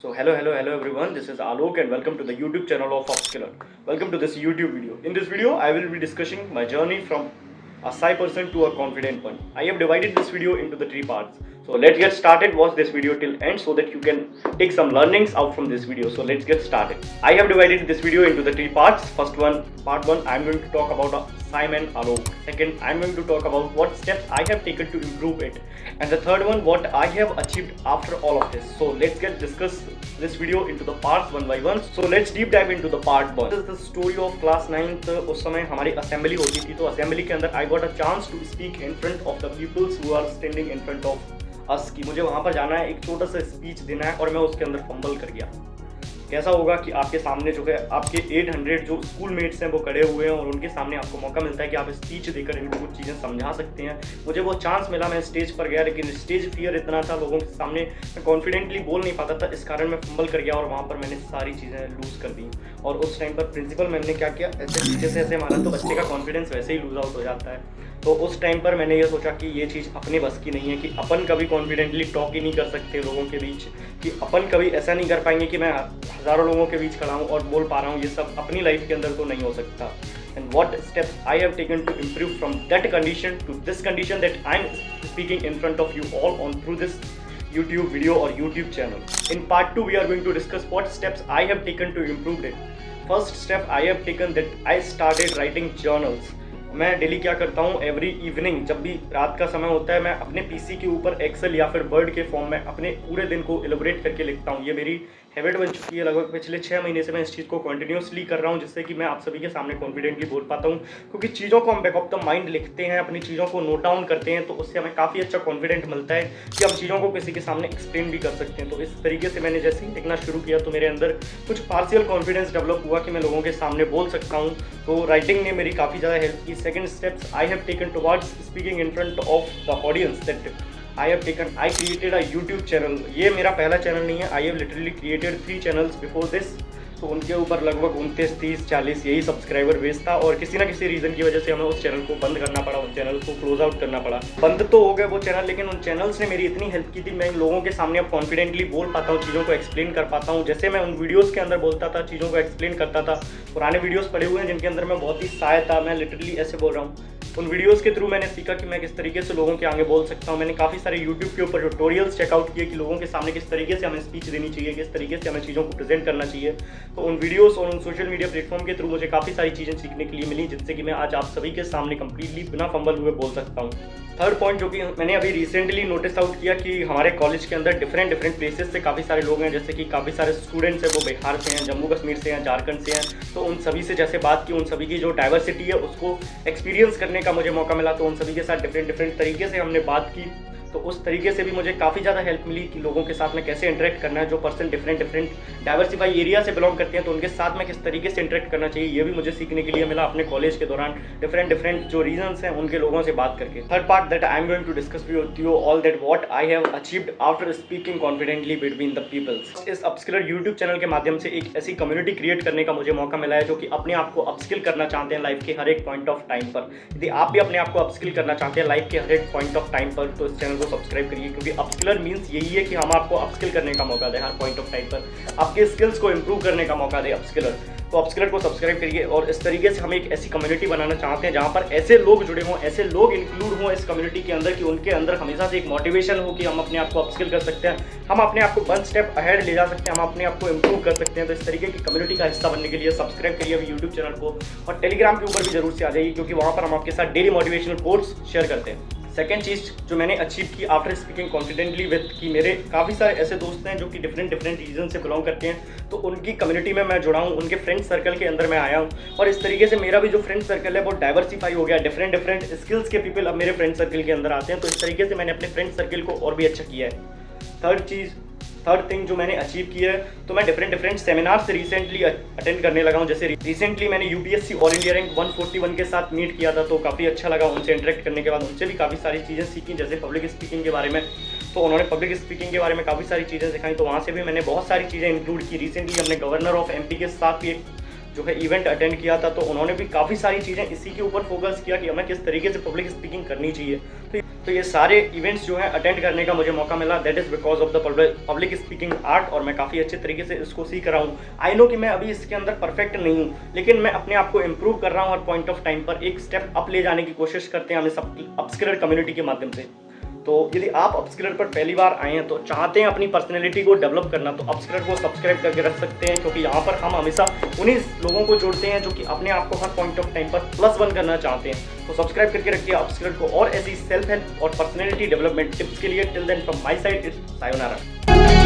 So hello everyone, this is Alok and welcome to the YouTube channel of Upskiller. Welcome to this YouTube video. In this video, I will be discussing my journey from a shy person to a confident one. I have divided this video into the three parts. So let's get started. Watch this video till end so that you can take some learnings out from this video. So let's get started. I have divided this video into the three parts. First one, part one, I am going to talk about Simon Alok. Second, I am going to talk about what steps I have taken to improve it. And the third one, what I have achieved after all of this. So let's discuss this video into the parts one by one. So let's deep dive into the part one. This is the story of class 9th. उस समय हमारी assembly होती थी, तो assembly के अंदर I got a chance to speak in front of the peoples who are standing in front of us कि मुझे वहाँ पर जाना है, एक छोटा सा स्पीच देना है और मैं उसके अंदर फंबल कर गया। कैसा होगा कि आपके सामने जो है आपके 800 जो स्कूल मेट्स हैं वो खड़े हुए हैं और उनके सामने आपको मौका मिलता है कि आप स्पीच देकर इनको कुछ चीज़ें समझा सकते हैं। मुझे वो चांस मिला, मैं स्टेज पर गया, लेकिन स्टेज फियर इतना था लोगों के सामने, मैं कॉन्फिडेंटली बोल नहीं पाता था, इस कारण मैं फंबल कर गया और वहाँ पर मैंने सारी चीज़ें लूज़ कर दी। और उस टाइम पर प्रिंसिपल मैम ने क्या किया, ऐसे पीछे से ऐसे मारा तो बच्चे का कॉन्फिडेंस वैसे ही लूज आउट हो जाता है। तो उस टाइम पर मैंने ये सोचा कि ये चीज़ अपने बस की नहीं है, कि अपन कभी कॉन्फिडेंटली टॉक ही नहीं कर सकते लोगों के बीच, कि अपन कभी ऐसा नहीं कर पाएंगे कि मैं हज़ारों लोगों के बीच खड़ा हूँ और बोल पा रहा हूँ, ये सब अपनी लाइफ के अंदर तो नहीं हो सकता। And what steps I have taken to improve from that condition to this condition that I'm speaking in front of you all on through this YouTube video or YouTube channel. In part 2 we are going to discuss what steps I have taken to improve it. First step I have taken that I started writing journals. मैं daily क्या करता हूँ, every evening जब भी रात का समय होता है, मैं अपने पीसी के ऊपर एक्सेल या फिर वर्ड के फॉर्म में अपने पूरे दिन को एलोबरेट करके लिखता हूँ। ये मेरी हैबिट बन चुकी है, लगभग पिछले 6 महीने से मैं इस चीज़ को कंटिन्यूसली कर रहा हूँ, जिससे कि मैं आप सभी के सामने कॉन्फिडेंटली बोल पाता हूँ। क्योंकि चीज़ों को हम बैक ऑफ द माइंड लिखते हैं, अपनी चीज़ों को नोट डाउन करते हैं, तो उससे हमें काफ़ी अच्छा कॉन्फिडेंट मिलता है कि हम चीज़ों को किसी के सामने एक्सप्लेन भी कर सकते हैं। तो इस तरीके से मैंने जैसे ही लिखना शुरू किया तो मेरे अंदर कुछ पार्शियल कॉन्फिडेंस डेवलप हुआ कि मैं लोगों के सामने बोल सकता हूँ। तो राइटिंग ने मेरी काफ़ी ज़्यादा हेल्प की। Second steps I have taken towards speaking in front of the audience that I created a YouTube channel. ये मेरा पहला चैनल नहीं है, I have literally created 3 channels before this. तो उनके ऊपर लगभग 29, 30, 40 यही सब्सक्राइबर बेस था और किसी ना किसी रीज़न की वजह से हमें उस चैनल को बंद करना पड़ा, उन चैनल को क्लोज आउट करना पड़ा। बंद तो हो गए वो चैनल, लेकिन उन चैनल्स ने मेरी इतनी हेल्प की थी, मैं लोगों के सामने अब कॉन्फिडेंटली बोल पाता हूँ, चीज़ों को एक्सप्लेन कर पाता हूँ। जैसे मैं उन वीडियोज़ के अंदर बोलता था, चीज़ों को एक्सप्लेन करता था। पुराने वीडियोज़ पड़े हुए हैं जिनके अंदर मैं बहुत ही शाय था, मैं लिटरली ऐसे बोल रहा हूँ। उन वीडियोस के थ्रू मैंने सीखा कि मैं किस तरीके से लोगों के आगे बोल सकता हूँ। मैंने काफ़ी सारे यूट्यूब के ऊपर ट्यूटोरियल्स चेकआउट किए कि लोगों के सामने किस तरीके से हमें स्पीच देनी चाहिए, किस तरीके से हमें चीज़ों को प्रेजेंट करना चाहिए। तो उन वीडियोस और उन सोशल मीडिया प्लेटफॉर्म के थ्रू मुझे काफ़ी सारी चीज़ें सीखने के लिए मिली, जिससे कि मैं आज आप सभी के सामने कंप्लीटली बिना फंबल हुए बोल सकता हूँ। थर्ड पॉइंट जो कि मैंने अभी रिसेंटली नोटिस आउट किया कि हमारे कॉलेज के अंदर डिफरेंट प्लेसेस से काफ़ी सारे लोग हैं, जैसे कि काफ़ी सारे स्टूडेंट्स हैं वो बिहार से हैं, जम्मू कश्मीर से हैं, झारखंड से हैं। तो उन सभी से जैसे बात की, उन सभी की जो डाइवर्सिटी है उसको एक्सपीरियंस करने का मुझे मौका मिला। तो उन सभी के साथ डिफरेंट तरीके से हमने बात की, तो उस तरीके से भी मुझे काफ़ी ज़्यादा हेल्प मिली कि लोगों के साथ में कैसे इंटरेक्ट करना है। जो पर्सन डिफरेंट डाइवर्सिफाई एरिया से बिलोंग करते हैं तो उनके साथ में किस तरीके से इंटरेक्ट करना चाहिए, ये भी मुझे सीखने के लिए मिला अपने कॉलेज के दौरान डिफरेंट जो रीजन्स हैं उनके लोगों से बात करके। Third part that I am going to discuss with you all that what I have achieved after speaking confidently between the peoples. इस अपस्किलर यूट्यूब चैनल के माध्यम से एक ऐसी कम्युनिटी क्रिएट करने का मुझे मौका मिला है जो कि अपने आप को अपस्किल करना चाहते हैं लाइफ के हर एक पॉइंट ऑफ टाइम पर। यदि आप भी अपने आप को अपस्किल करना चाहते हैं लाइफ के हर एक पॉइंट ऑफ टाइम पर, तो इस चैनल को सब्सक्राइब करिए, क्योंकि अपस्किलर मींस यही है कि हम आपको अपस्किल करने का मौका दें हर पॉइंट ऑफ टाइम पर, आपके स्किल्स को इंप्रूव करने का मौका दे अपस्किलर। तो अपस्किलर को सब्सक्राइब करिए और इस तरीके से हम एक ऐसी कम्युनिटी बनाना चाहते हैं जहां पर ऐसे लोग जुड़े हों, ऐसे लोग इंक्लूड हों इस कम्युनिटी के अंदर कि उनके अंदर हमेशा से एक मोटिवेशन हो कि हम अपने आप को अपस्किल कर सकते हैं, हम अपने आप को 1 स्टेप अहेड ले जा सकते हैं, हम अपने आप को इंप्रूव कर सकते हैं। तो इस तरीके की कम्युनिटी का हिस्सा बनने के लिए सब्सक्राइब करिए अभी यूट्यूब चैनल को और टेलीग्राम के ऊपर भी जरूर से आ जाइए, क्योंकि वहाँ पर हम आपके साथ डेली मोटिवेशनल कोट्स शेयर करते हैं। सेकेंड चीज़ जो मैंने अचीव की आफ्टर स्पीकिंग कॉन्फिडेंटली विद, कि मेरे काफ़ी सारे ऐसे दोस्त हैं जो कि डिफरेंट रीजन से बिलोंग करते हैं, तो उनकी कम्युनिटी में मैं जुड़ा हूँ, उनके फ्रेंड सर्कल के अंदर मैं आया हूँ और इस तरीके से मेरा भी जो फ्रेंड सर्कल है वो डाइवर्सिफाई हो गया। डिफरेंट स्किल्स के पीपल अब मेरे फ्रेंड सर्कल के अंदर आते हैं, तो इस तरीके से मैंने अपने फ्रेंड सर्कल को और भी अच्छा किया है। थर्ड थिंग जो मैंने अचीव किया है, तो मैं डिफरेंट सेमिनार से रिसेंटली अटेंड करने लगा हूं। जैसे रिसेंटली मैंने यूपीएससी ऑल इंडिया रैंक 141 के साथ मीट किया था, तो काफ़ी अच्छा लगा उनसे इंटरेक्ट करने के बाद। उनसे भी काफ़ी सारी चीज़ें सीखी, जैसे पब्लिक स्पीकिंग के बारे में, तो उन्होंने पब्लिक स्पीकिंग के बारे में काफ़ी सारी चीज़ें सिखाई, तो वहाँ से भी मैंने बहुत सारी चीज़ें इंक्लूड की। रिसेंटली हमने गवर्नर ऑफ एमपी के साथ भी एक जो है इवेंट अटेंड किया था, तो उन्होंने भी काफ़ी सारी चीज़ें इसी के ऊपर फोकस किया कि हमें किस तरीके से पब्लिक स्पीकिंग करनी चाहिए। तो तो ये सारे इवेंट्स जो हैं अटेंड करने का मुझे मौका मिला, that is because of the public speaking art, और मैं काफ़ी अच्छे तरीके से इसको सीख रहा हूँ। आई नो कि मैं अभी इसके अंदर परफेक्ट नहीं हूँ, लेकिन मैं अपने आप को इम्प्रूव कर रहा हूँ हर पॉइंट ऑफ टाइम पर। एक स्टेप अप ले जाने की कोशिश करते हैं हम इस अपस्किलर कम्युनिटी के माध्यम से। तो यदि आप अपस्किलर पर पहली बार आए हैं तो चाहते हैं अपनी पर्सनैलिटी को डेवलप करना, तो अपस्किलर को सब्सक्राइब करके रख सकते हैं, क्योंकि यहाँ पर हम हमेशा उन्हीं लोगों को जोड़ते हैं जो कि अपने आप को हर पॉइंट ऑफ टाइम पर +1 करना चाहते हैं। तो सब्सक्राइब करके रखिए अपस्किलर को, और ऐसी सेल्फ हेल्प और पर्सनैलिटी डेवलपमेंट टिप्स के लिए till then from my side it's sayonara.